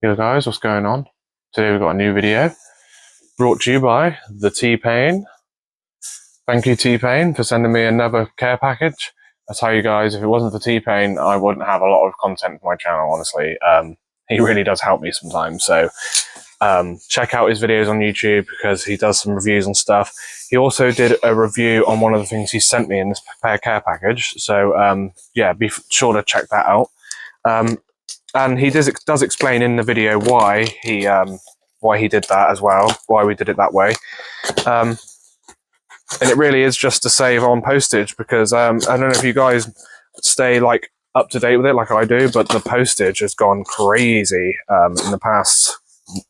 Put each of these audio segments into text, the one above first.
Yo guys, what's going on? Today we've got a new video brought to you by the T-Pain. Thank you, T-Pain, for sending me another care package. I tell you guys, if it wasn't for T-Pain, I wouldn't have a lot of content for my channel, honestly. He really does help me sometimes, so check out his videos on YouTube because he does some reviews and stuff. He also did a review on one of the things he sent me in this care package, so yeah, be sure to check that out. And he does explain in the video why he did that as well, why we did it that way. And it really is just to save on postage because I don't know if you guys stay like up to date with it like I do, but the postage has gone crazy in the past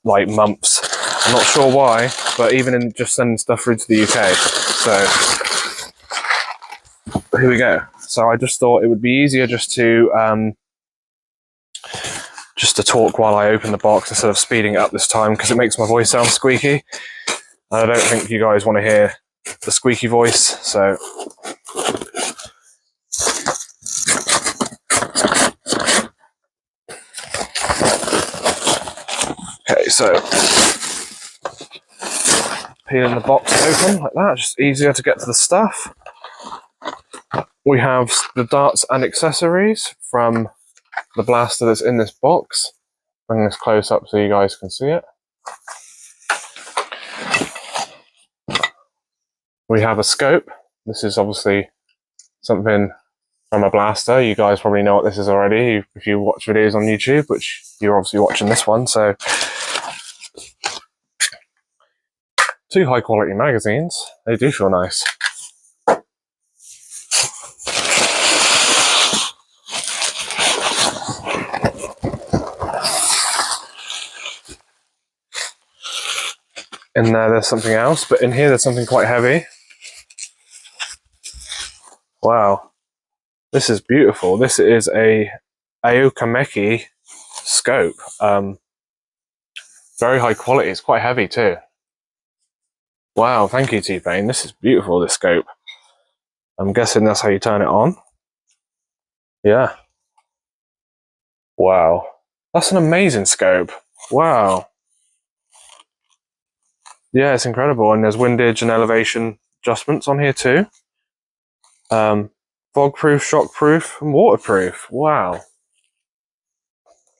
like months. I'm not sure why, but even in just sending stuff through to the UK. So here we go. So I just thought it would be easier just to talk while I open the box instead of speeding it up this time because it makes my voice sound squeaky. I don't think you guys want to hear the squeaky voice, so okay, so peeling the box open like that, just easier to get to the stuff. We have the darts and accessories from the blaster that's in this box. Bring this close up so you guys can see it. We have a scope. This is obviously something from a blaster. You guys probably know what this is already if you watch videos on YouTube, which you're obviously watching this one. So 2 high quality magazines. They do feel nice. In there's something else, but in here there's something quite heavy. Wow, this is beautiful. This is a Aokameki scope. Very high quality. It's quite heavy too. Wow, thank you, T-Pain. This is beautiful, this scope. I'm guessing that's how you turn it on. Yeah. Wow, that's an amazing scope. Wow. Yeah, it's incredible. And there's windage and elevation adjustments on here too. Fog-proof, shock-proof, and waterproof. Wow.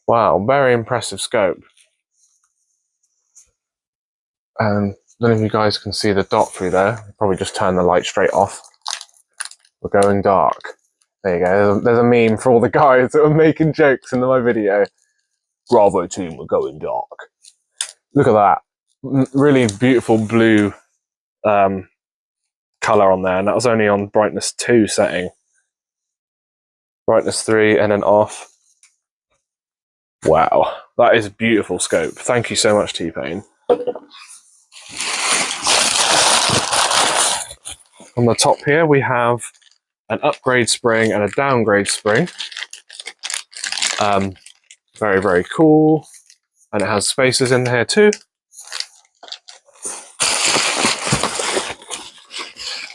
Wow, very impressive scope. I don't know if you guys can see the dot through there. Probably just turn the light straight off. We're going dark. There you go. There's a meme for all the guys that were making jokes in my video. Bravo team, we're going dark. Look at that. Really beautiful blue color on there, and that was only on brightness 2 setting. Brightness 3 and then off. Wow, that is a beautiful scope. Thank you so much, T-Pain. On the top here we have an upgrade spring and a downgrade spring. Very, very cool. And it has spacers in here too.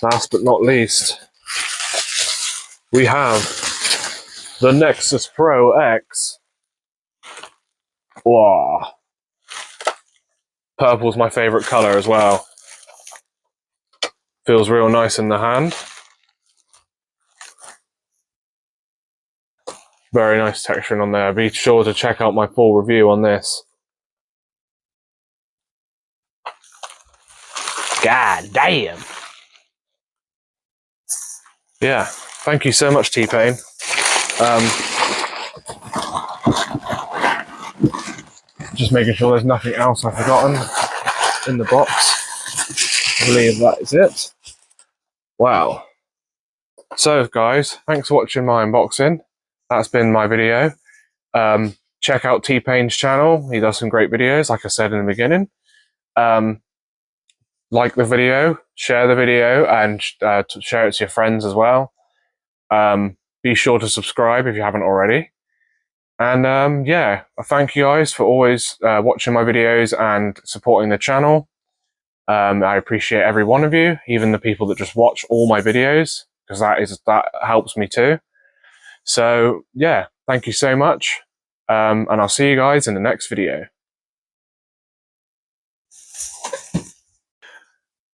Last but not least, we have the Nexus Pro X. Wow. Purple's my favorite color as well. Feels real nice in the hand. Very nice texturing on there. Be sure to check out my full review on this. God damn. Yeah, thank you so much, T-Pain. Just making sure there's nothing else I've forgotten in the box. I believe that is it. Wow. So, guys, thanks for watching my unboxing. That's been my video. Check out T-Pain's channel. He does some great videos, like I said in the beginning. Like the video, share the video, and share it to your friends as well. Be sure to subscribe if you haven't already. And yeah, I thank you guys for always watching my videos and supporting the channel. I appreciate every one of you, even the people that just watch all my videos, because that helps me too. So yeah, thank you so much. and I'll see you guys in the next video.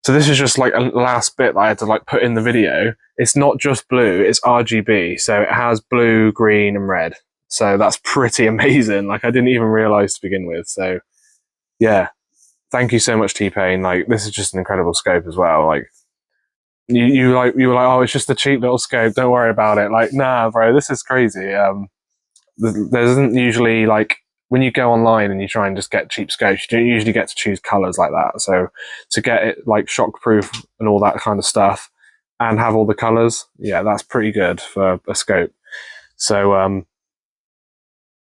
So this is just like a last bit that I had to like put in the video. It's not just blue, it's RGB. So it has blue, green, and red. So that's pretty amazing. Like I didn't even realize to begin with. So yeah, thank you so much, T-Pain. Like this is just an incredible scope as well. Like you were like, oh, it's just a cheap little scope. Don't worry about it. Like, nah, bro, this is crazy. There isn't usually like, when you go online and you try and just get cheap scopes, you don't usually get to choose colors like that. So to get it like shockproof and all that kind of stuff and have all the colors, yeah, that's pretty good for a scope. So,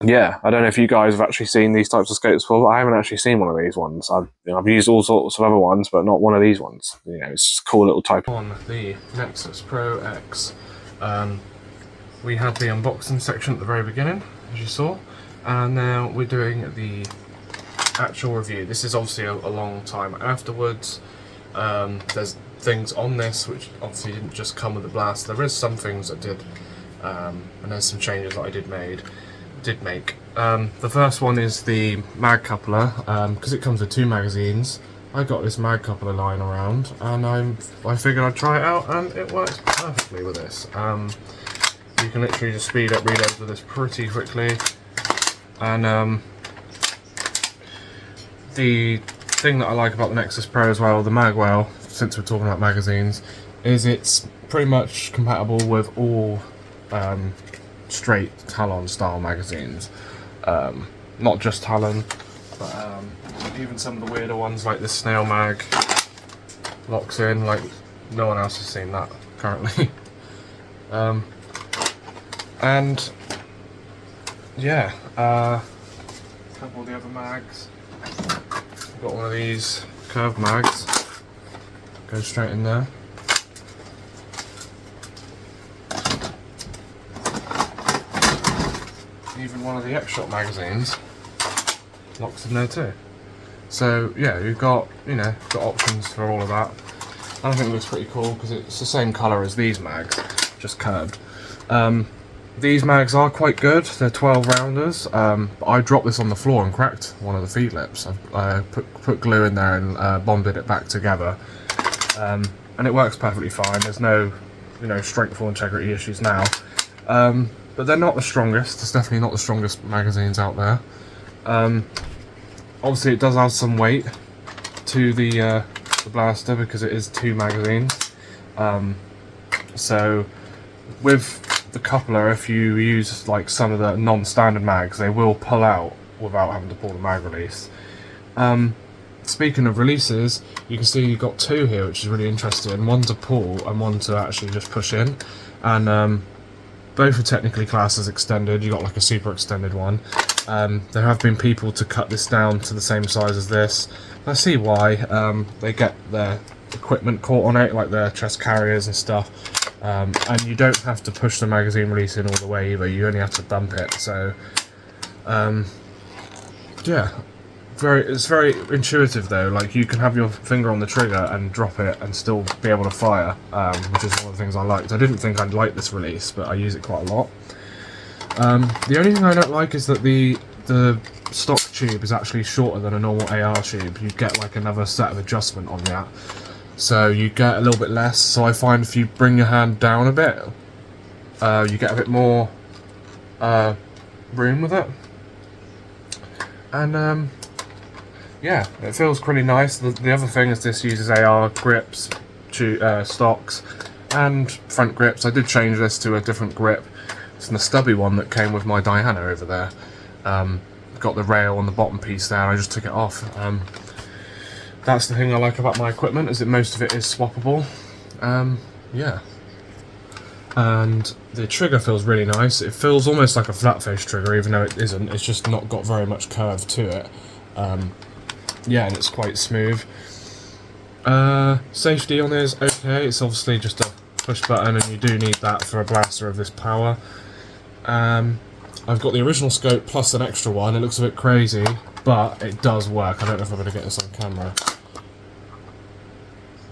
yeah, I don't know if you guys have actually seen these types of scopes before, but I haven't actually seen one of these ones. I've used all sorts of other ones, but not one of these ones. You know, it's just a cool little type. On the Nexus Pro X, we had the unboxing section at the very beginning, as you saw. And now we're doing the actual review. This is obviously a long time afterwards. There's things on this which obviously didn't just come with the blast. There is some things that did, and there's some changes that I did make. The first one is the mag coupler, because it comes with 2 magazines. I got this mag coupler lying around, and I figured I'd try it out, and it works perfectly with this. You can literally just speed up reloads with this pretty quickly. And the thing that I like about the Nexus Pro as well, the Magwell, since we're talking about magazines, is it's pretty much compatible with all straight Talon style magazines. Not just Talon, but even some of the weirder ones like this snail mag locks in, like no one else has seen that currently. And yeah, a couple of the other mags. I've got one of these curved mags. Goes straight in there. Even one of the X-Shot magazines locks in there too. So yeah, you've got, you know, got options for all of that. And I think it looks pretty cool because it's the same colour as these mags, just curved. These mags are quite good. They're 12 rounders. But I dropped this on the floor and cracked one of the feed lips. I put glue in there and bonded it back together, and it works perfectly fine. There's no, you know, strength or integrity issues now. But they're not the strongest. It's definitely not the strongest magazines out there. Obviously, it does add some weight to the blaster because it is 2 magazines. So with the coupler, if you use like some of the non-standard mags, they will pull out without having to pull the mag release. Speaking of releases, you can see you've got 2 here, which is really interesting. One to pull and one to actually just push in, and both are technically classed as extended. You got like a super extended one. There have been people to cut this down to the same size as this. I see why. They get their equipment caught on it, like their chest carriers and stuff. And you don't have to push the magazine release in all the way either, you only have to dump it. So yeah, it's very intuitive though. Like you can have your finger on the trigger and drop it and still be able to fire, which is one of the things I liked. I didn't think I'd like this release, but I use it quite a lot. The only thing I don't like is that the stock tube is actually shorter than a normal AR tube. You get like another set of adjustment on that, so you get a little bit less. So I find if you bring your hand down a bit, you get a bit more room with it. And yeah, it feels pretty nice. The other thing is this uses AR grips, stocks, and front grips. I did change this to a different grip. It's the stubby one that came with my Diana over there. Got the rail on the bottom piece there, and I just took it off. That's the thing I like about my equipment, is that most of it is swappable. Yeah. And the trigger feels really nice. It feels almost like a flat face trigger, even though it isn't. It's just not got very much curve to it. Yeah, and it's quite smooth. Safety on it is okay. It's obviously just a push button, and you do need that for a blaster of this power. I've got the original scope plus an extra one. It looks a bit crazy, but it does work. I don't know if I'm going to get this on camera.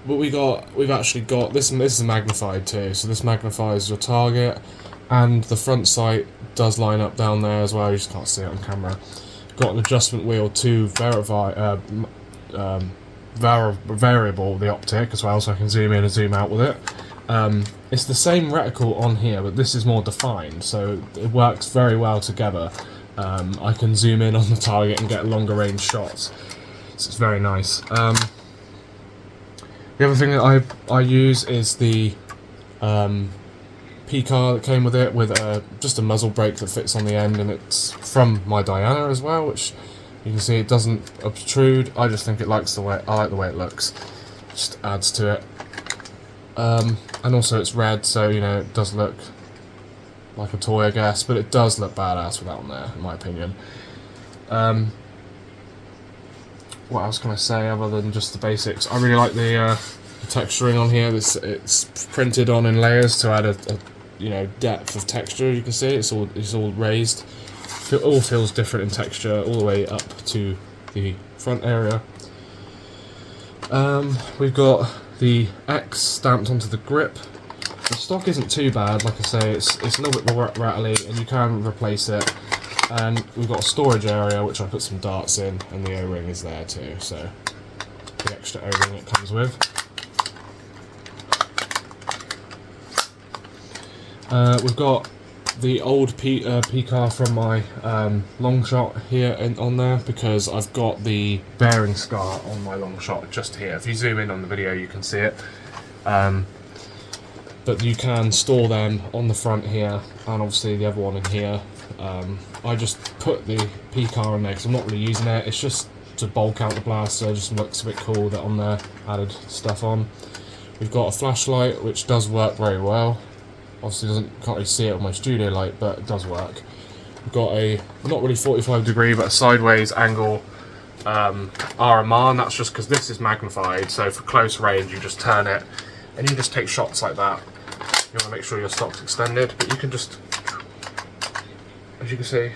But we've actually got this is magnified too. So this magnifies your target, and the front sight does line up down there as well. You just can't see it on camera. Got an adjustment wheel to variable the optic as well, so I can zoom in and zoom out with it. It's the same reticle on here, but this is more defined, so it works very well together. I can zoom in on the target and get longer range shots, so it's very nice. The other thing that I use is the P-car that came with it, with just a muzzle brake that fits on the end, and it's from my Diana as well, which you can see it doesn't obtrude. I just think I like the way it looks. Just adds to it. And also it's red, so you know it does look like a toy, I guess, but it does look badass with that on there, in my opinion. What else can I say other than just the basics? I really like the texturing on here. It's printed on in layers to add a you know, depth of texture. You can see it's all raised. It all feels different in texture all the way up to the front area. We've got the X stamped onto the grip. The stock isn't too bad, like I say, it's a little bit more rattly, and you can replace it. And we've got a storage area which I put some darts in, and the O-ring is there too, so the extra O-ring it comes with. We've got the old P-car from my long shot here on there, because I've got the bearing scar on my long shot just here. If you zoom in on the video you can see it. But you can store them on the front here, and obviously the other one in here. I just put the P-car in there because I'm not really using it. It's just to bulk out the blast, so it just looks a bit cool that on there, added stuff on. We've got a flashlight which does work very well. Obviously can't really see it on my studio light, but it does work. We've got a, not really 45 degree, but a sideways angle RMR, and that's just because this is magnified, so for close range you just turn it, and you just take shots like that. You want to make sure your stock's extended, but you can just, as you can see,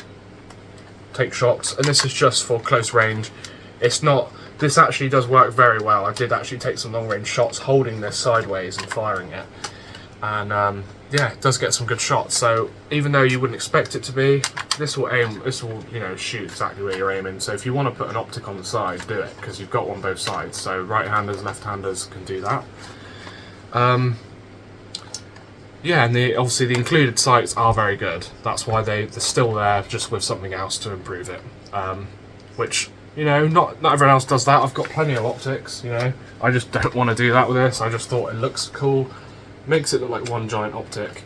take shots, and this is just for close range. It's not, this actually does work very well. I did actually take some long range shots holding this sideways and firing it. And yeah, it does get some good shots. So even though you wouldn't expect it to be, this will you know, shoot exactly where you're aiming. So if you want to put an optic on the side, do it, because you've got one both sides. So right-handers, left-handers can do that. Yeah, and obviously the included sights are very good. That's why they're still there, just with something else to improve it. Which, you know, not everyone else does that. I've got plenty of optics, you know. I just don't want to do that with this. I just thought it looks cool. Makes it look like one giant optic.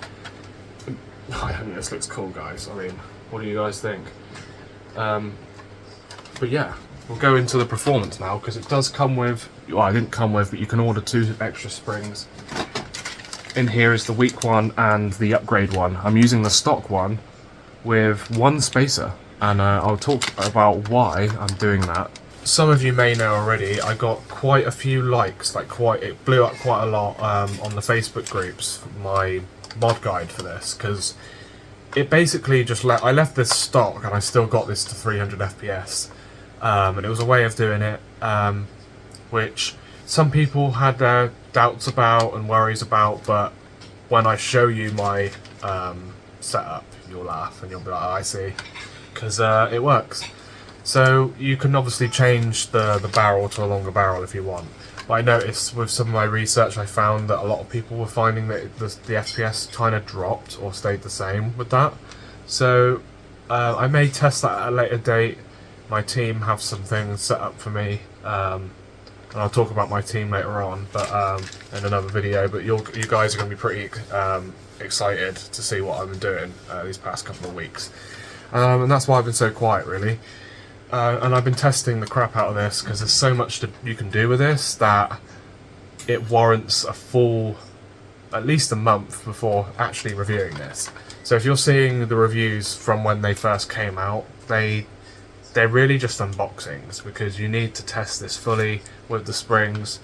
I think this looks cool, guys. I mean, what do you guys think? But yeah, we'll go into the performance now, because it does come with, well, I didn't come with, but you can order 2 extra springs. In here is the weak one and the upgrade one. I'm using the stock one with 1 spacer, and I'll talk about why I'm doing that. Some of you may know already, I got quite a few likes, it blew up quite a lot on the Facebook groups, my mod guide for this, because it basically just I left this stock and I still got this to 300 FPS, and it was a way of doing it, which some people had their doubts about and worries about, but when I show you my setup, you'll laugh and you'll be like, oh, I see, because it works. So you can obviously change the barrel to a longer barrel if you want. But I noticed with some of my research, I found that a lot of people were finding that the FPS kind of dropped or stayed the same with that. So I may test that at a later date. My team have some things set up for me, and I'll talk about my team later on, but in another video. But you guys are going to be pretty excited to see what I've been doing these past couple of weeks, and that's why I've been so quiet, really. And I've been testing the crap out of this, because there's so much you can do with this that it warrants a full, at least a month before actually reviewing this. So if you're seeing the reviews from when they first came out, they're really just unboxings, because you need to test this fully with the springs,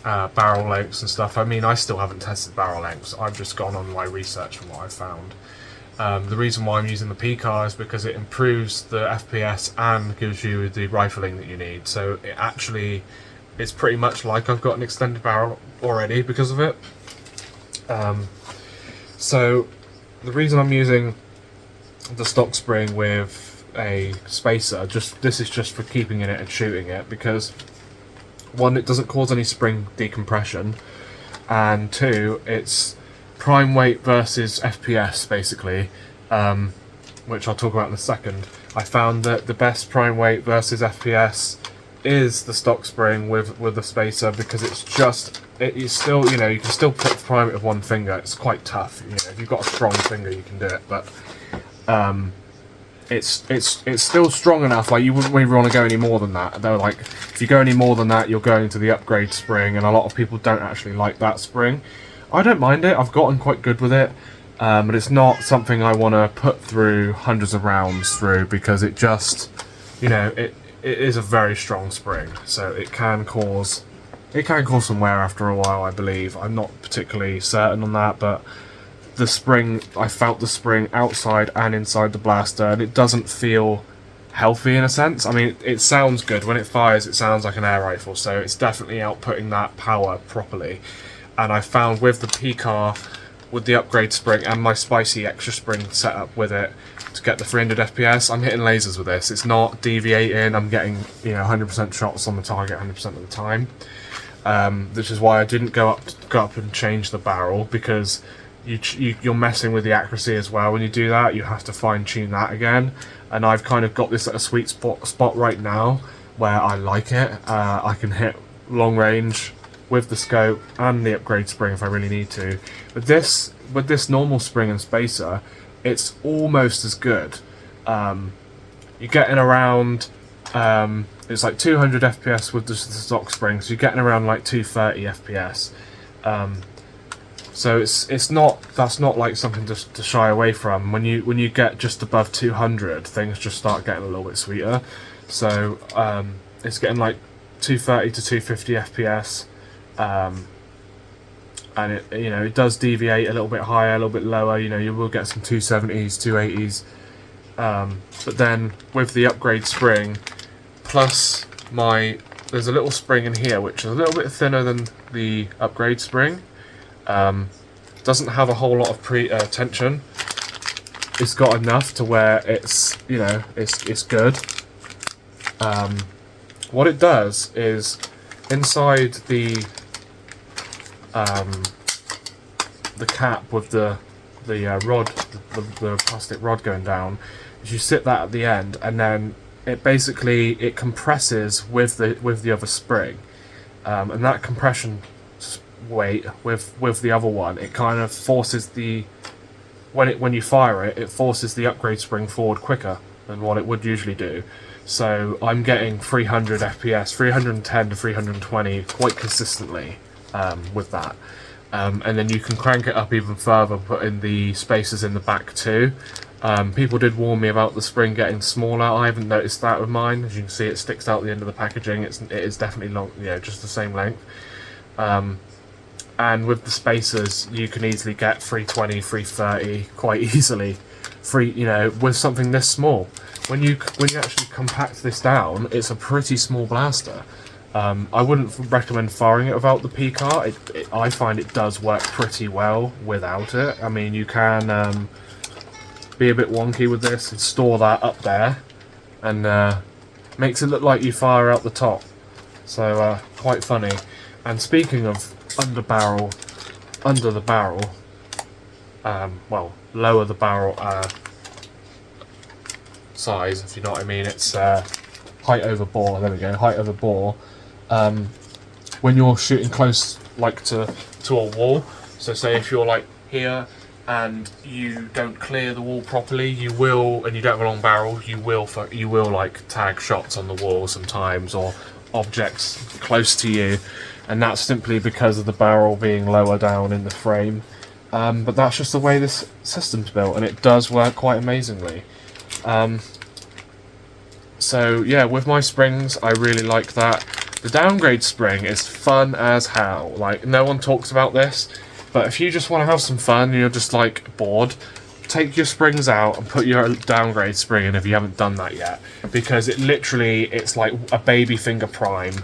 barrel lengths and stuff. I mean, I still haven't tested barrel lengths. I've just gone on my research from what I've found. The reason why I'm using the P-car is because it improves the FPS and gives you the rifling that you need. So it's pretty much like I've got an extended barrel already because of it. So the reason I'm using the stock spring with a spacer, this is just for keeping in it and shooting it, because one, it doesn't cause any spring decompression, and two, it's prime weight versus FPS basically, which I'll talk about in a second. I found that the best prime weight versus FPS is the stock spring with the spacer, because it's still, you know, you can still prime it with one finger. It's quite tough, you know, if you've got a strong finger you can do it, but it's still strong enough. Like, you wouldn't really want to go any more than that. They're like, if you go any more than that, you're going to the upgrade spring, and a lot of people don't actually like that spring. I don't mind it. I've gotten quite good with it, but it's not something I want to put through hundreds of rounds through, because it just, you know, it is a very strong spring, so it can cause some wear after a while, I believe. I'm not particularly certain on that, but the spring, I felt the spring outside and inside the blaster, and it doesn't feel healthy in a sense. I mean, it sounds good. When it fires, it sounds like an air rifle, so it's definitely outputting that power properly. And I found with the PCAR, with the upgrade spring and my spicy extra spring set up with it to get the 300 FPS, I'm hitting lasers with this. It's not deviating. I'm getting, you know, 100% shots on the target 100% of the time. Which is why I didn't go up and change the barrel, because you're messing with the accuracy as well. When you do that, you have to fine tune that again. And I've kind of got this at a sweet spot right now where I like it. I can hit long range with the scope and the upgrade spring if I really need to. But with this normal spring and spacer, it's almost as good. You're getting around, it's like 200 FPS with the stock spring, so you're getting around like 230 FPS. So that's not like something to shy away from. When you get just above 200, things just start getting a little bit sweeter. So it's getting like 230 to 250 FPS. And it, you know, it does deviate a little bit higher, a little bit lower. You know, you will get some 270s, 280s, but then with the upgrade spring, plus there's a little spring in here which is a little bit thinner than the upgrade spring. Doesn't have a whole lot of tension. It's got enough to where it's, you know, it's good. What it does is inside the cap with the rod, the plastic rod going down, is you sit that at the end, and then it compresses with the other spring, and that compression weight with the other one, it kind of forces when you fire it forces the upgrade spring forward quicker than what it would usually do. So I'm getting 300 FPS, 310 to 320 quite consistently with that. And then you can crank it up even further, put in the spacers in the back too. People did warn me about the spring getting smaller. I haven't noticed that with mine. As you can see, it sticks out the end of the packaging. It is definitely long, you know, just the same length. And with the spacers, you can easily get 320, 330 quite easily. You know, with something this small. When you actually compact this down, it's a pretty small blaster. I wouldn't recommend firing it without the PCAR. I find it does work pretty well without it. I mean, you can be a bit wonky with this and store that up there, and makes it look like you fire out the top. So quite funny. And speaking of under the barrel, well, lower the barrel size, if you know what I mean. It's height over bore. There we go, height over bore. When you're shooting close, like to a wall, so say if you're like here and you don't clear the wall properly, you will, and you don't have a long barrel, you will like tag shots on the wall sometimes, or objects close to you, and that's simply because of the barrel being lower down in the frame. But that's just the way this system's built, and it does work quite amazingly. So yeah, with my springs, I really like that. The downgrade spring is fun as hell. Like, no one talks about this, but if you just want to have some fun and you're just like bored, take your springs out and put your downgrade spring in if you haven't done that yet, because it's like a baby finger prime.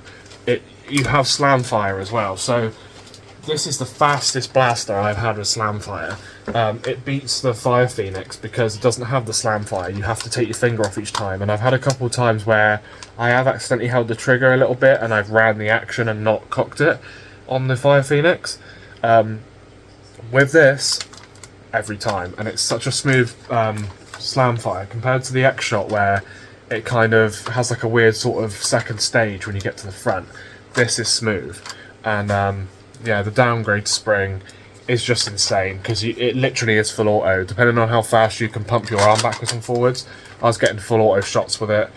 You have slam fire as well, so this is the fastest blaster I've had with Slamfire. It beats the Fire Phoenix because it doesn't have the Slamfire. You have to take your finger off each time, and I've had a couple of times where I have accidentally held the trigger a little bit and I've ran the action and not cocked it on the Fire Phoenix. With this, every time, and it's such a smooth Slamfire compared to the X-Shot where it kind of has like a weird sort of second stage when you get to the front. This is smooth, and yeah, the downgrade spring is just insane because it literally is full auto. Depending on how fast you can pump your arm backwards and forwards, I was getting full auto shots with it.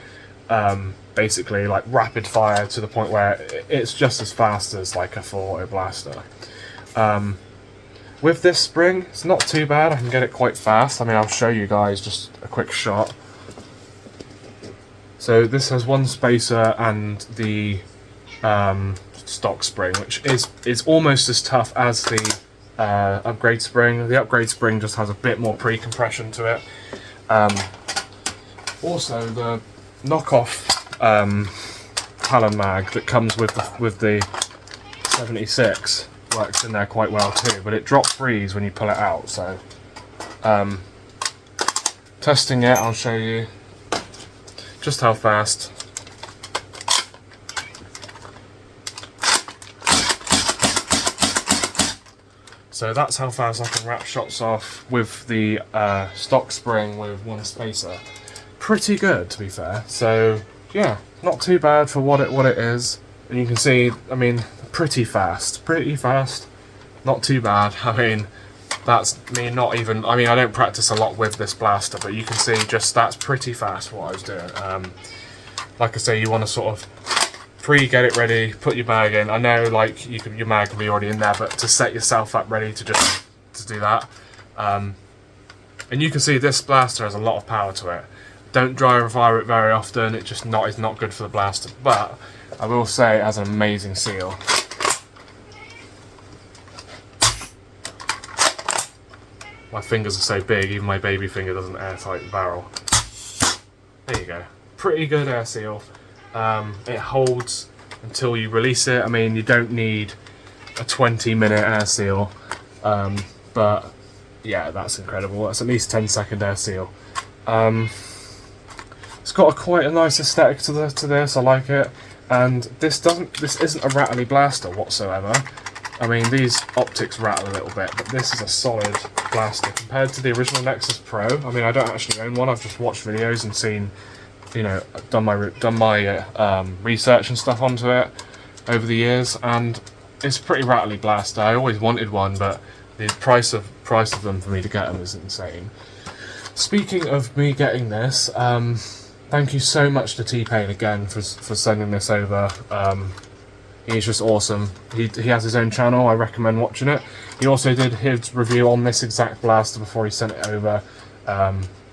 Basically, like rapid fire to the point where it's just as fast as like a full auto blaster. With this spring, it's not too bad. I can get it quite fast. I mean, I'll show you guys just a quick shot. So this has one spacer and the stock spring, which is almost as tough as the upgrade spring. The upgrade spring just has a bit more pre-compression to it. Also, the knockoff Talon mag that comes with the 76 works in there quite well too, but it drop frees when you pull it out. So testing it, I'll show you just how fast. So that's how fast I can wrap shots off with the stock spring with one spacer. Pretty good, to be fair. So yeah, not too bad for what it is. And you can see, I mean, pretty fast, not too bad. I mean, that's me not even, I mean, I don't practice a lot with this blaster, but you can see just that's pretty fast what I was doing. Like I say, you want to sort of get it ready, put your mag in. I know like your mag can be already in there, but to set yourself up ready to do that. And you can see this blaster has a lot of power to it. Don't dry fire it very often, it just is not good for the blaster, but I will say it has an amazing seal. My fingers are so big, even my baby finger doesn't airtight the barrel. There you go. Pretty good air seal. It holds until you release it. I mean, you don't need a 20-minute air seal, but yeah, that's incredible. That's at least 10-second air seal. It's got quite a nice aesthetic to this. I like it, and this isn't a rattly blaster whatsoever. I mean, these optics rattle a little bit, but this is a solid blaster compared to the original Nexus Pro. I mean, I don't actually own one. I've just watched videos and seen, you know, done my research and stuff onto it over the years, and it's a pretty rattly blaster. I always wanted one, but the price of them for me to get them is insane. Speaking of me getting this, thank you so much to T-Pain again for sending this over. He's just awesome. He has his own channel. I recommend watching it. He also did his review on this exact blaster before he sent it over,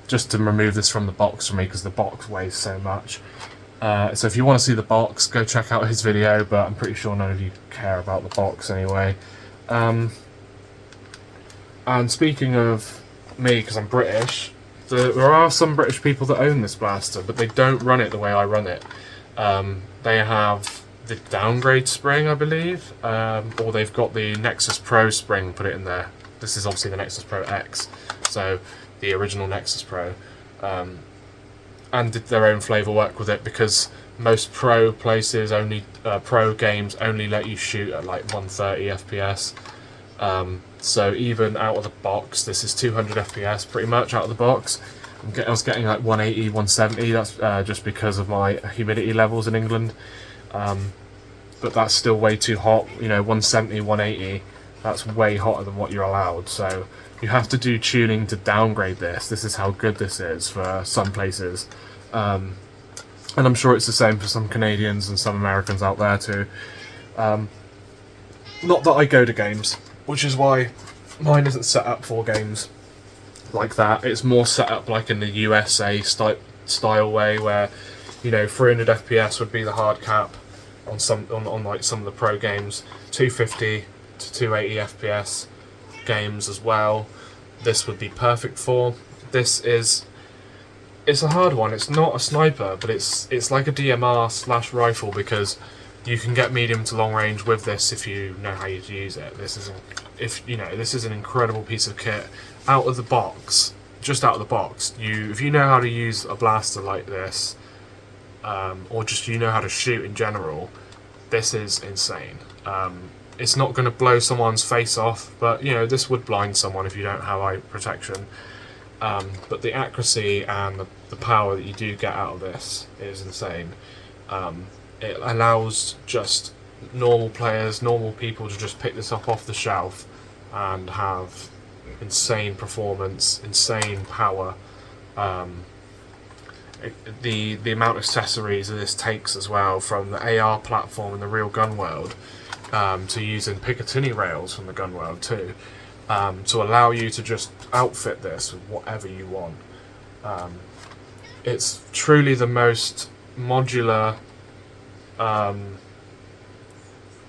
just to remove this from the box for me because the box weighs so much. So if you want to see the box, go check out his video, but I'm pretty sure none of you care about the box anyway. And speaking of me, because I'm British, there are some British people that own this blaster, but they don't run it the way I run it. They have the downgrade spring, I believe, or they've got the Nexus Pro spring, put it in there. This is obviously the Nexus Pro X, so the original Nexus Pro, and did their own flavour work with it, because most pro places only, pro games only let you shoot at like 130 FPS. So even out of the box, this is 200 FPS pretty much out of the box. I was getting like 180, 170, that's just because of my humidity levels in England. But that's still way too hot, you know, 170, 180, that's way hotter than what you're allowed. So you have to do tuning to downgrade this. This is how good this is for some places. And I'm sure it's the same for some Canadians and some Americans out there too. Not that I go to games, which is why mine isn't set up for games like that. It's more set up like in the USA style way, where, you know, 300 FPS would be the hard cap on like some of the pro games, 250 to 280 FPS games as well. This would be perfect for. It's a hard one. It's not a sniper, but it's like a DMR / rifle, because You can get medium to long range with this if you know how to use it. This is an incredible piece of kit out of the box. Just out of the box, if you know how to use a blaster like this, or just you know how to shoot in general, this is insane. It's not going to blow someone's face off, but this would blind someone if you don't have eye protection. But the accuracy and the power that you do get out of this is insane. It allows just normal players, normal people to just pick this up off the shelf and have insane performance, insane power. The amount of accessories that this takes as well, from the AR platform in the real gun world to using Picatinny rails from the gun world too, to allow you to just outfit this with whatever you want. It's truly the most modular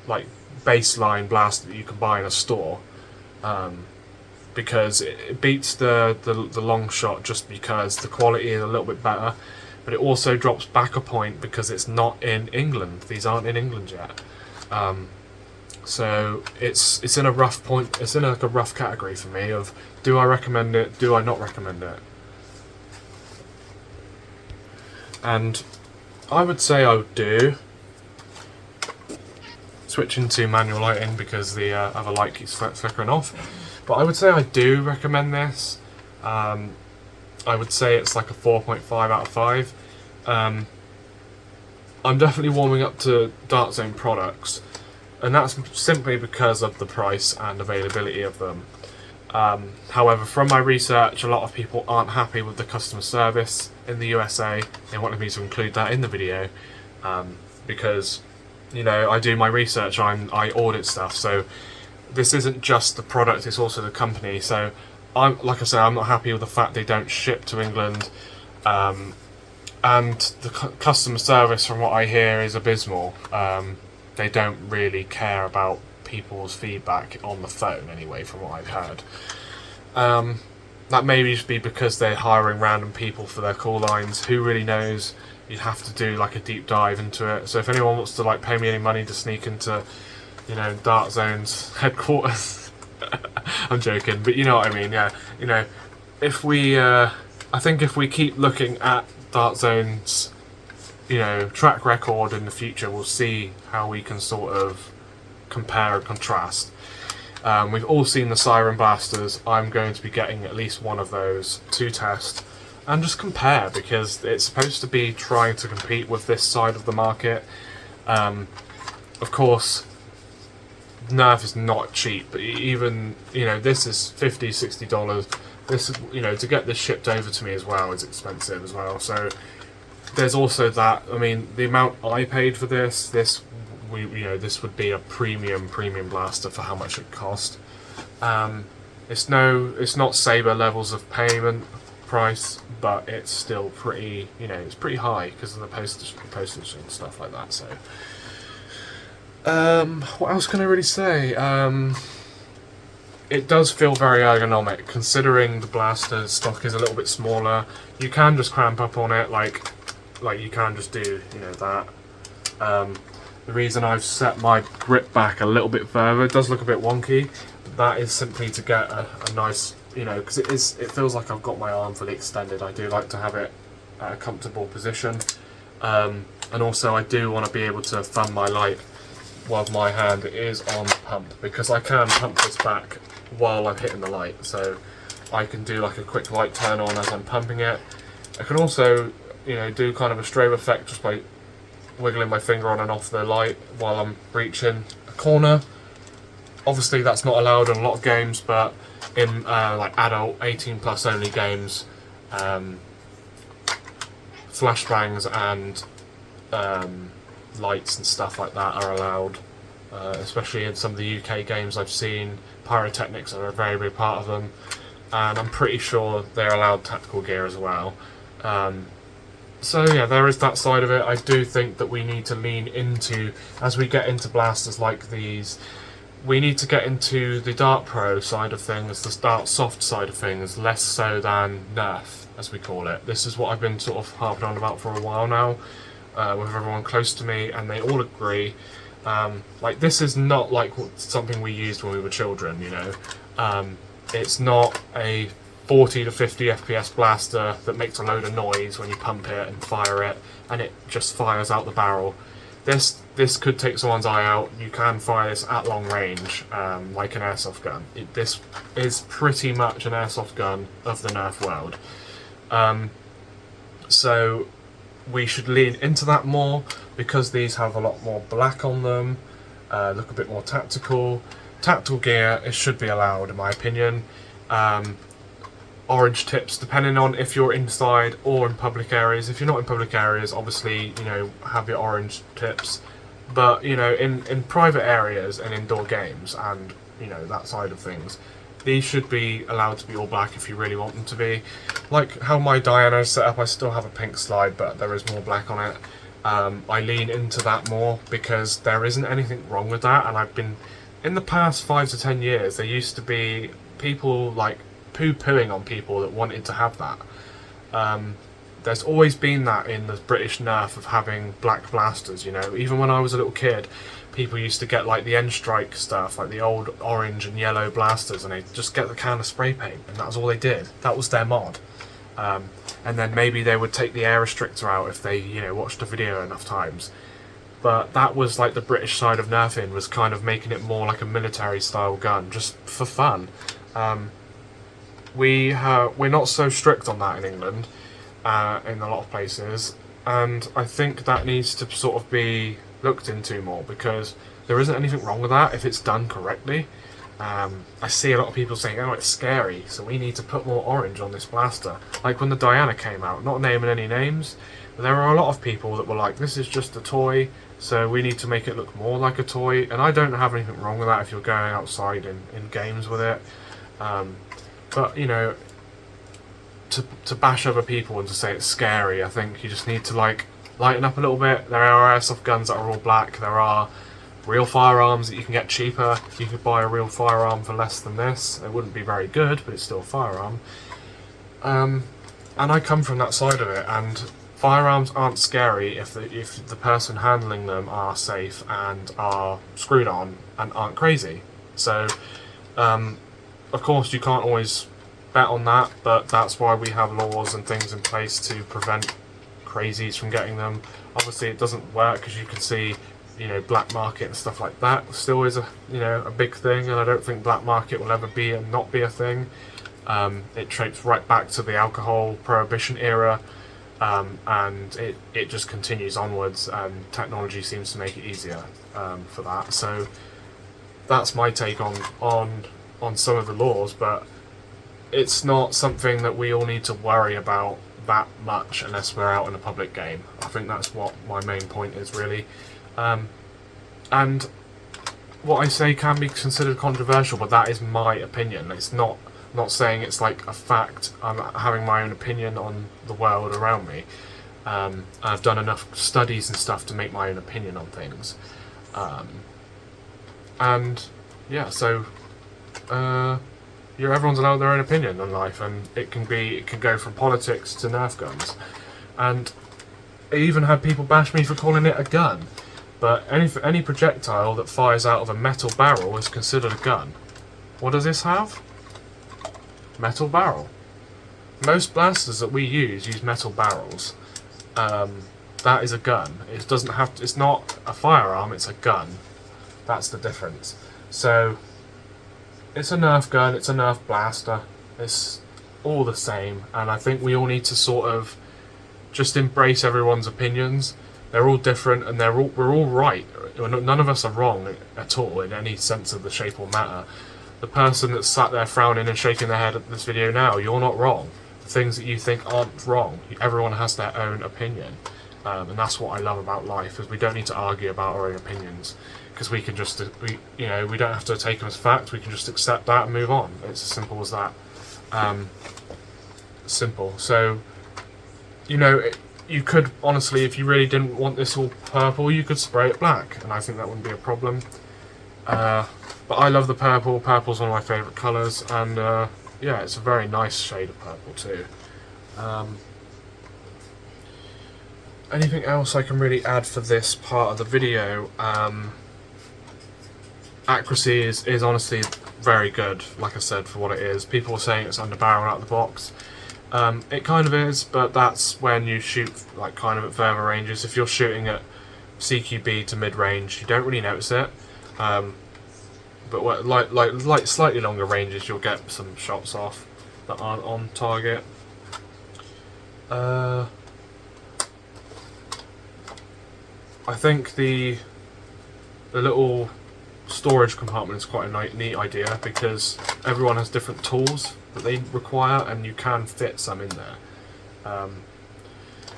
like baseline blaster that you can buy in a store, because it beats the long shot just because the quality is a little bit better, but it also drops back a point because it's not in England. These aren't in England yet, so it's in a rough point. It's in like a rough category for me of, do I recommend it, do I not recommend it? And I would say I would do. Switching to manual lighting because the other light keeps flickering off. But I would say I do recommend this. I would say it's like a 4.5 out of 5. I'm definitely warming up to Dart Zone products, and that's simply because of the price and availability of them. However, from my research, a lot of people aren't happy with the customer service in the USA. They wanted me to include that in the video because I do my research, I audit stuff, so this isn't just the product, it's also the company. So like I say, I'm not happy with the fact they don't ship to England, and the customer service, from what I hear, is abysmal. They don't really care about people's feedback on the phone anyway, from what I've heard. That may just be because they're hiring random people for their call lines. Who really knows? You'd have to do like a deep dive into it. So if anyone wants to like pay me any money to sneak into, Dart Zone's headquarters, I'm joking, but you know what I mean. Yeah, if we, I think if we keep looking at Dart Zone's, track record in the future, we'll see how we can sort of compare and contrast. We've all seen the Siren Blasters. I'm going to be getting at least one of those to test and just compare, because it's supposed to be trying to compete with this side of the market. Of course, Nerf is not cheap, but even, this is $50, $60. This, to get this shipped over to me as well is expensive as well. So there's also that. I mean, the amount I paid for this would be a premium blaster for how much it cost. It's not Saber levels of payment price, but it's still pretty, it's pretty high because of the postage and stuff like that. So, what else can I really say? It does feel very ergonomic, considering the blaster stock is a little bit smaller. You can just cramp up on it, like you can just do, that. The reason I've set my grip back a little bit further, it does look a bit wonky, but that is simply to get a nice, because it feels like I've got my arm fully extended. I do like to have it at a comfortable position, and also I do want to be able to thumb my light while my hand is on pump, because I can pump this back while I'm hitting the light, so I can do like a quick light turn on as I'm pumping it. I can also, do kind of a strobe effect just by wiggling my finger on and off the light while I'm reaching a corner. Obviously that's not allowed in a lot of games, but in like adult 18 plus only games, flashbangs and lights and stuff like that are allowed, especially in some of the UK games I've seen. Pyrotechnics are a very big part of them, and I'm pretty sure they're allowed tactical gear as well. So yeah, there is that side of it. I do think that we need to lean into, as we get into blasters like these, we need to get into the Dart Pro side of things, the Dart Soft side of things, less so than Nerf, as we call it. This is what I've been sort of harping on about for a while now. with everyone close to me, and they all agree. Like, this is not like something we used when we were children, you know. It's not a 40 to 50 FPS blaster that makes a load of noise when you pump it and fire it, and it just fires out the barrel. This could take someone's eye out. You can fire this at long range, like an airsoft gun. This is pretty much an airsoft gun of the Nerf world. So we should lean into that more, because these have a lot more black on them, look a bit more tactical. Tactical gear, it should be allowed in my opinion. Orange tips, depending on if you're inside or in public areas. If you're not in public areas, obviously, you know, have your orange tips. But, you know, in private areas and indoor games and, you know, that side of things, these should be allowed to be all black if you really want them to be. Like how my Diana is set up, I still have a pink slide, but there is more black on it. I lean into that more because there isn't anything wrong with that, and I've been, in the past 5 to 10 years, there used to be people like poo-pooing on people that wanted to have that. There's always been that in the British Nerf of having black blasters, you know. Even when I was a little kid, people used to get like the N-Strike stuff, like the old orange and yellow blasters, and they'd just get the can of spray paint, and that was all they did. That was their mod. And then maybe they would take the air restrictor out if they, you know, watched a video enough times. But that was like the British side of Nerfing, was kind of making it more like a military style gun, just for fun. We're not so strict on that in England, in a lot of places, and I think that needs to sort of be looked into more, because there isn't anything wrong with that if it's done correctly. I see a lot of people saying, oh, it's scary, so we need to put more orange on this blaster. Like when the Diana came out, not naming any names, but there are a lot of people that were like, this is just a toy, so we need to make it look more like a toy, and I don't have anything wrong with that if you're going outside in games with it. But, you know, to bash other people and to say it's scary, I think you just need to, like, lighten up a little bit. There are airsoft guns that are all black. There are real firearms that you can get cheaper. You could buy a real firearm for less than this. It wouldn't be very good, but it's still a firearm. And I come from that side of it, and firearms aren't scary if the person handling them are safe and are screwed on and aren't crazy. So, of course, you can't always bet on that, but that's why we have laws and things in place to prevent crazies from getting them. Obviously, it doesn't work, as you can see, you know, black market and stuff like that still is a big thing, and I don't think black market will ever be and not be a thing. It traces right back to the alcohol prohibition era, and it just continues onwards, and technology seems to make it easier for that. So that's my take on some of the laws, but it's not something that we all need to worry about that much unless we're out in a public game. I think that's what my main point is, really. And what I say can be considered controversial, but that is my opinion. It's not saying it's like a fact. I'm having my own opinion on the world around me. I've done enough studies and stuff to make my own opinion on things. And yeah, so everyone's allowed their own opinion on life, and it can go from politics to Nerf guns. And I even had people bash me for calling it a gun. But any projectile that fires out of a metal barrel is considered a gun. What does this have? Metal barrel. Most blasters that we use metal barrels. That is a gun. It doesn't have to, it's not a firearm, it's a gun. That's the difference. So it's a Nerf gun, it's a Nerf blaster. It's all the same, and I think we all need to sort of just embrace everyone's opinions. They're all different, and we're all right. None of us are wrong at all in any sense of the shape or matter. The person that's sat there frowning and shaking their head at this video now, you're not wrong. The things that you think aren't wrong. Everyone has their own opinion, and that's what I love about life. Is we don't need to argue about our own opinions, because we can just we don't have to take them as fact. We can just accept that and move on. It's as simple as that. Simple. So, you could, honestly, if you really didn't want this all purple, you could spray it black, and I think that wouldn't be a problem. But I love the purple. Purple's one of my favourite colours, and yeah, it's a very nice shade of purple too. anything else I can really add for this part of the video? Accuracy is honestly very good, like I said, for what it is. People are saying it's under barrel out of the box. It kind of is, but that's when you shoot like kind of at further ranges. If you're shooting at CQB to mid-range, you don't really notice it. But like slightly longer ranges, you'll get some shots off that aren't on target. I think the little storage compartment is quite a neat idea, because everyone has different tools that they require, and you can fit some in there.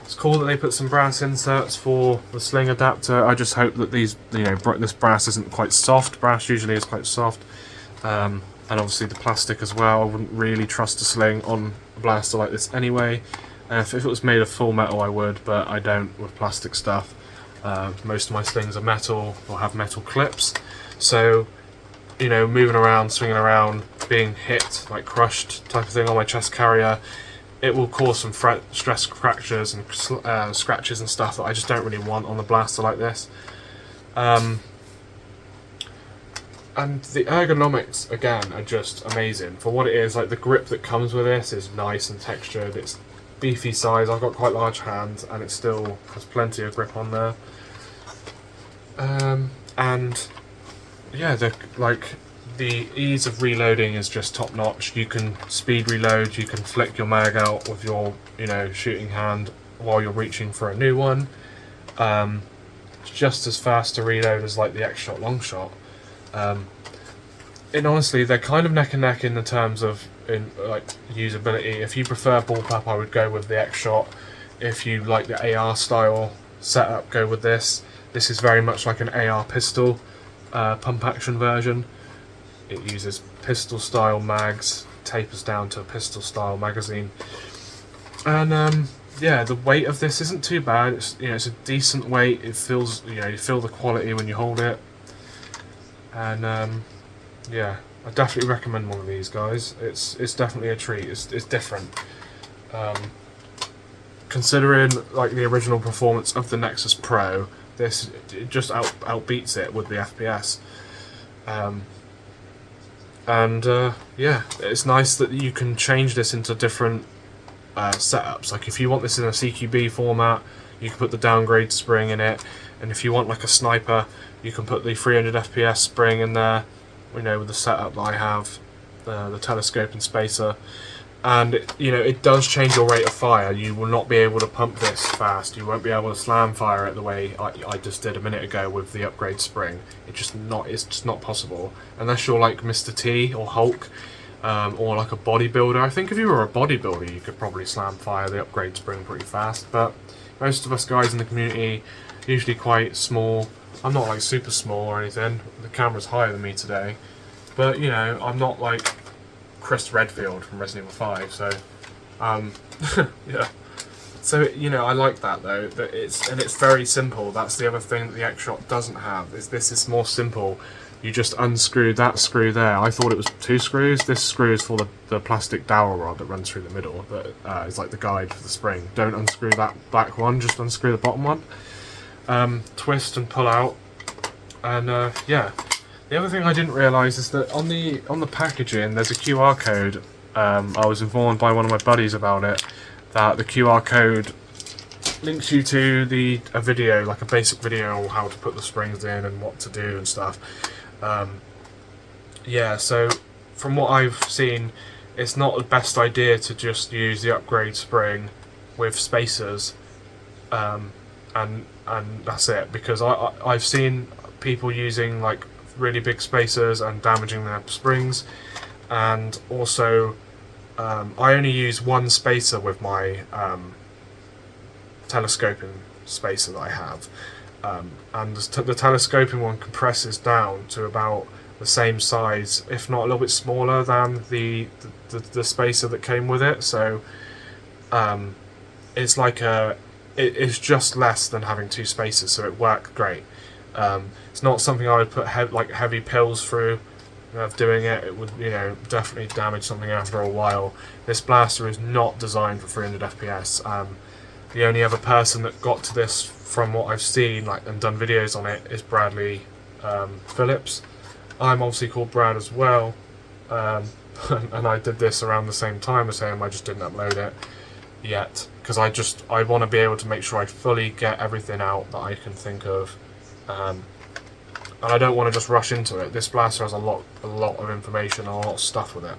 It's cool that they put some brass inserts for the sling adapter. I just hope that these, this brass isn't quite soft. Brass usually is quite soft, and obviously the plastic as well. I wouldn't really trust a sling on a blaster like this anyway. If it was made of full metal, I would, but I don't with plastic stuff. Most of my slings are metal or have metal clips, so moving around, swinging around, being hit, like crushed type of thing on my chest carrier, it will cause some stress fractures and scratches and stuff that I just don't really want on the blaster like this. And the ergonomics, again, are just amazing for what it is. Like, the grip that comes with this is nice and textured. It's beefy size. I've got quite large hands, and it still has plenty of grip on there. And yeah, the ease of reloading is just top notch. You can speed reload. You can flick your mag out with your shooting hand while you're reaching for a new one. It's just as fast to reload as like the X-Shot long shot. And honestly, they're kind of neck and neck in the terms of usability. If you prefer bullpup, I would go with the X-Shot. If you like the AR style setup, go with this. This is very much like an AR pistol pump action version. It uses pistol style mags, tapers down to a pistol style magazine, and yeah, the weight of this isn't too bad. It's a decent weight. It feels, you feel the quality when you hold it, and yeah, I definitely recommend one of these, guys. It's definitely a treat. It's different. Considering like the original performance of the Nexus Pro, this just outbeats it with the FPS. Yeah, it's nice that you can change this into different setups. Like, if you want this in a CQB format, you can put the downgrade spring in it, and if you want like a sniper, you can put the 300 FPS spring in there, with the setup that I have, the telescope and spacer. And it does change your rate of fire. You will not be able to pump this fast. You won't be able to slam fire it the way I just did a minute ago with the upgrade spring. It's just not possible unless you're like Mr. T or Hulk, or like a bodybuilder. I think if you were a bodybuilder, you could probably slam fire the upgrade spring pretty fast. But most of us guys in the community, usually quite small. I'm not like super small or anything. The camera's higher than me today, but I'm not like Chris Redfield from Resident Evil 5, so yeah. So I like that though. That it's very simple. That's the other thing that the X-Shot doesn't have. This is more simple. You just unscrew that screw there. I thought it was 2 screws. This screw is for the plastic dowel rod that runs through the middle. That is like the guide for the spring. Don't unscrew that back one. Just unscrew the bottom one. Twist and pull out, and yeah. The other thing I didn't realise is that on the packaging there's a QR code. I was informed by one of my buddies about it, that the QR code links you to a video, like a basic video on how to put the springs in and what to do and stuff. Yeah, so from what I've seen, it's not the best idea to just use the upgrade spring with spacers, and that's it, because I've seen people using like really big spacers and damaging their springs. And also I only use one spacer with my telescoping spacer that I have, and the telescoping one compresses down to about the same size, if not a little bit smaller than the spacer that came with it. So it's like it's just less than having 2 spacers, so it worked great. It's not something I would put heavy pills through of doing it. It would definitely damage something after a while. This blaster is not designed for 300 FPS, The only other person that got to this from what I've seen, like, and done videos on it, is Bradley Phillips. I'm obviously called Brad as well, and I did this around the same time as him. I just didn't upload it yet because I want to be able to make sure I fully get everything out that I can think of, and I don't want to just rush into it. This blaster has a lot of information and a lot of stuff with it.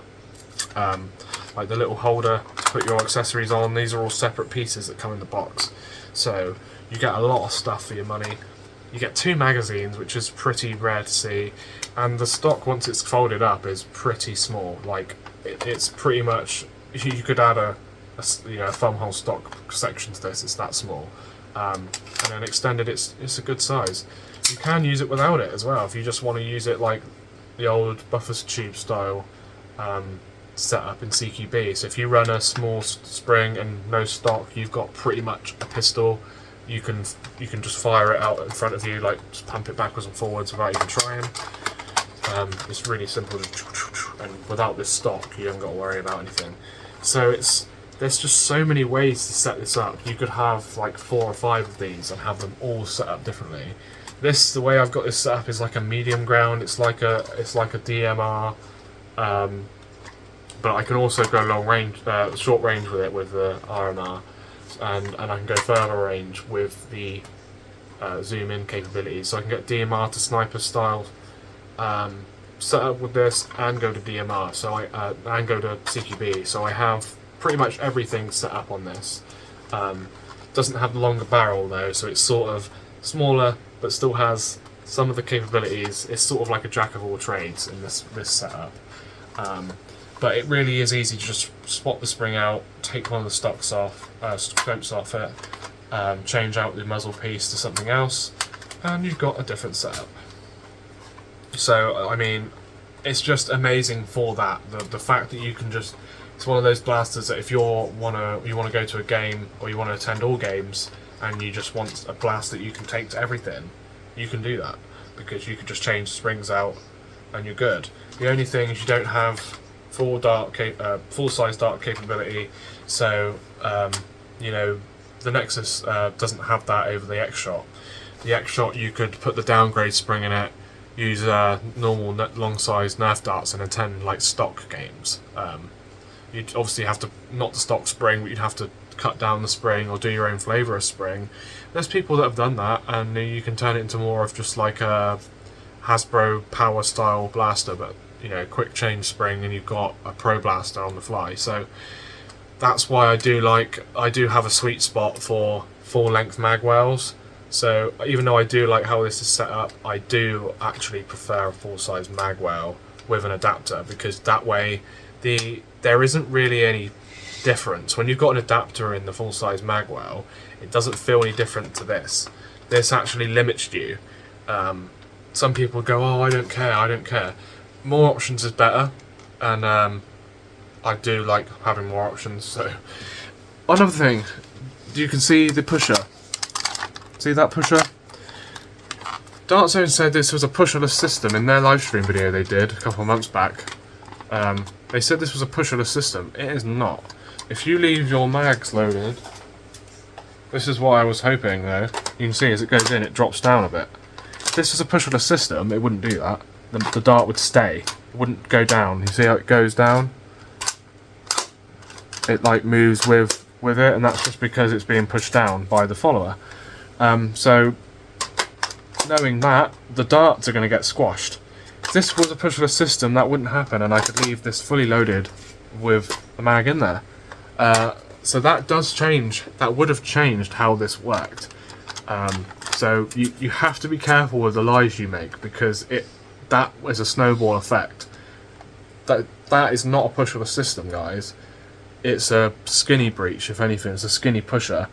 Like the little holder to put your accessories on, these are all separate pieces that come in the box, so you get a lot of stuff for your money. You get 2 magazines, which is pretty rare to see, and the stock, once it's folded up, is pretty small. Like it's pretty much, you could add a thumbhole stock section to this. It's that small, and then extended, it's a good size. You can use it without it as well if you just want to use it like the old buffer tube style setup in CQB. So if you run a small spring and no stock, you've got pretty much a pistol. You can just fire it out in front of you, like just pump it backwards and forwards without even trying. It's really simple, and without this stock, you haven't got to worry about anything. So there's just so many ways to set this up. You could have like 4 or 5 of these and have them all set up differently. The way I've got this set up is like a medium ground. It's like a DMR, but I can also go long range, short range with it with the RMR, and I can go further range with the zoom in capabilities. So I can get DMR to sniper style set up with this, and go to DMR. So and go to CQB. So I have pretty much everything set up on this. Doesn't have the longer barrel though, so it's sort of smaller, but still has some of the capabilities. It's sort of like a jack of all trades in this setup. But it really is easy to just swap the spring out, take one of the scopes off it, change out the muzzle piece to something else, and you've got a different setup. So, I mean, it's just amazing for that. The fact that you can just, it's one of those blasters that if you want to go to a game, or you want to attend all games, and you just want a blast that you can take to everything, you can do that, because you can just change the springs out and you're good. The only thing is you don't have full-size dart capability, so the Nexus doesn't have that over the X-Shot. The X-Shot, you could put the downgrade spring in it, use normal long-size Nerf darts, and attend like stock games. You'd obviously have to, not the stock spring, but you'd have to cut down the spring or do your own flavour of spring. There's people that have done that, and you can turn it into more of just like a Hasbro power style blaster, but quick change spring, and you've got a pro blaster on the fly. So that's why I do have a sweet spot for full-length magwells. So even though I do like how this is set up, I do actually prefer a full-size magwell with an adapter, because that way there isn't really any difference. When you've got an adapter in the full-size magwell, it doesn't feel any different to this. This actually limits you. Some people go, oh, I don't care. More options is better, and I do like having more options. So another thing, you can see the pusher. See that pusher? Dartzone said this was a pusherless system in their livestream video they did a couple of months back. They said this was a pusherless system. It is not. If you leave your mags loaded, this is what I was hoping though. You can see as it goes in, it drops down a bit. If this was a pusherless system, it wouldn't do that. The dart would stay. It wouldn't go down. You see how it goes down? It like moves with it, and that's just because it's being pushed down by the follower. So knowing that, the darts are going to get squashed. If this was a pusherless system, that wouldn't happen, and I could leave this fully loaded with the mag in there. So that does change. That would have changed how this worked. So you have to be careful with the lies you make, because that is a snowball effect. That is not a pusherless system, guys. It's a skinny breech, if anything. It's a skinny pusher.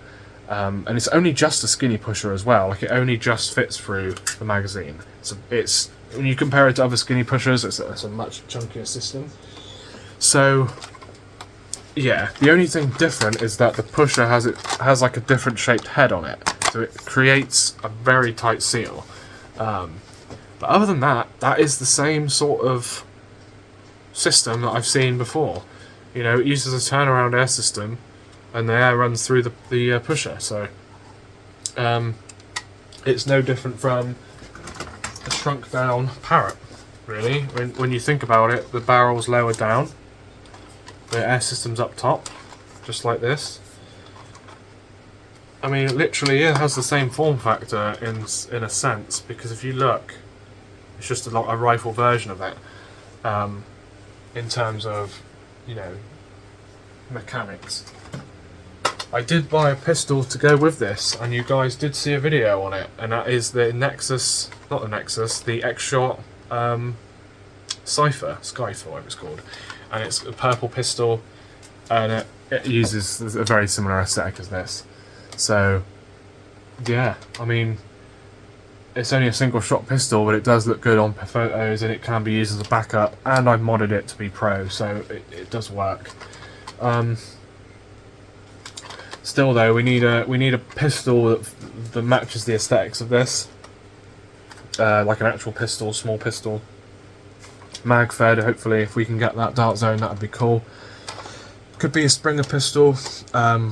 And it's only just a skinny pusher as well. Like, it only just fits through the magazine. It's when you compare it to other skinny pushers, it's a much chunkier system. So yeah, the only thing different is that the pusher has like a different shaped head on it, so it creates a very tight seal. But other than that, that is the same sort of system that I've seen before. It uses a turnaround air system, and the air runs through the pusher. So it's no different from a shrunk down Parrot, really. When you think about it, the barrel's lower down, the air system's up top, just like this. I mean, literally, it has the same form factor in a sense, because if you look, it's just a rifle version of it, in terms of, you know, mechanics. I did buy a pistol to go with this, and you guys did see a video on it, and that is the Nexus, not the Nexus, the X-Shot Skyfer, whatever it's called, and it's a purple pistol, and it uses a very similar aesthetic as this. So, yeah, I mean, it's only a single shot pistol, but it does look good on photos, and it can be used as a backup, and I've modded it to be pro, so it does work. Still though, we need a pistol that matches the aesthetics of this, like an actual pistol, small pistol, mag fed. Hopefully, if we can get that dart zone, that'd be cool. Could be a Springer pistol.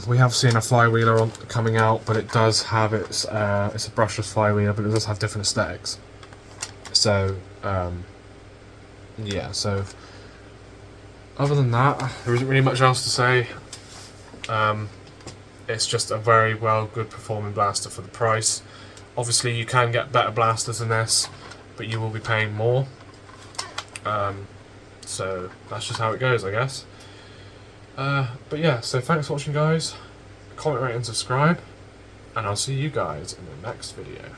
We have seen a flywheeler coming out, but it does have it's a brushless flywheeler, but it does have different aesthetics. So yeah. So other than that, there isn't really much else to say. It's just a very good performing blaster for the price. Obviously, you can get better blasters than this, but you will be paying more. So that's just how it goes, I guess. But yeah, so thanks for watching, guys. Comment, rate and subscribe, and I'll see you guys in the next video.